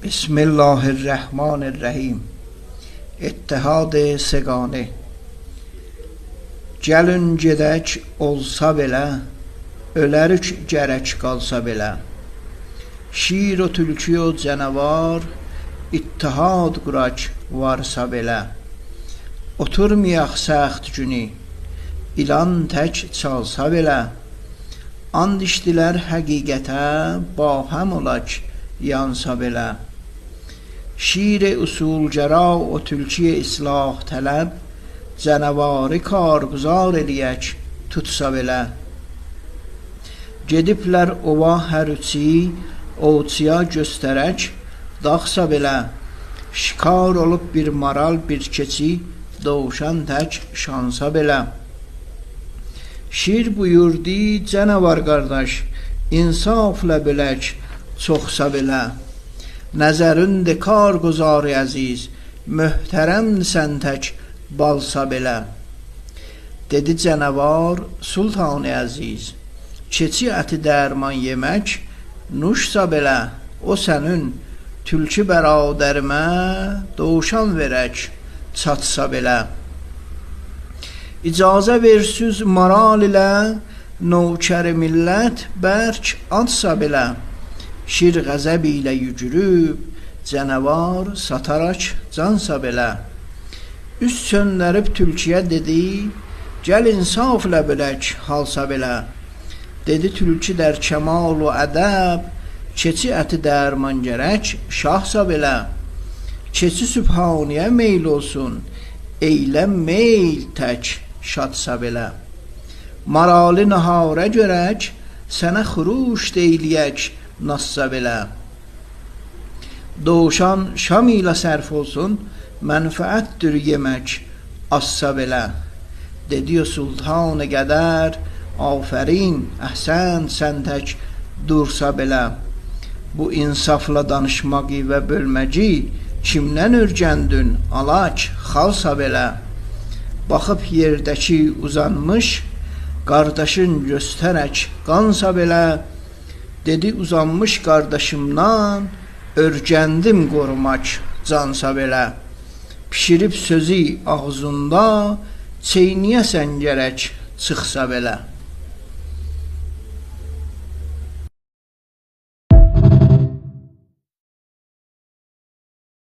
Bismillahirrahmanirrahim. İttihad-ı segane. Gəlin gedək olsa belə, ölərik gərək qalsa belə. Şir o tülkü o canavar, ittihad quraq varsa belə. Oturmayaq səxt günü, ilan tək çalsa belə. And içdilər həqiqətə, bahəm olaq yansa belə. Şir-i usulgəra o tülkü islah tələb, canavarı karguzar eləyək tutsa belə. Gediblər ova hər üçü, ovçuya göstərək dağsa belə. Şikar olub bir maral bir keçi, doğuşan tək şansa belə. Şir buyurdu, canavar qardaş, insafla bölək çoxsa belə. Nəzəründə karguzar-ı əziz, möhtərəmsən tək balsa belə. Dedi canavar, sultan-ı əziz, keçi əti dərman yemək nuşsa belə. O sənin tülkü bəradərimə doğuşan verək çatsa belə. İcazə versiz maral ilə növkər millət bərk atsa belə. Şir qəzəb ilə yügürüb, canavar sataraq cansa belə. Üst söndərib tülküyə dedi, gəl insaflə bölək halsa belə. Dedi tülkü dər kəmal u ədəb, keçi əti dərman gərək şahsa belə. Keçi sübhaniyə meyl olsun, eyləm meyl tək şadsa belə. Marali nahara görək, sənə xuruş deyləyək nassa belə. Doğuşan şam ilə sərf olsun, mənfəətdir yemək assa belə. Dedi sultan-ı qədər, afərin, əhsən sən tək dursa belə. Bu insafla danışmağı və bölməci kimdən ürgəndün alaq xalsa belə. Baxıb yerdəki uzanmış, qardaşın göstərək qansa belə. Dedi uzanmış qardaşımdan, örgəndim qorumaq cansa belə. Pişirib sözü ağzında, çeyniyəsən gərək çıxsa belə.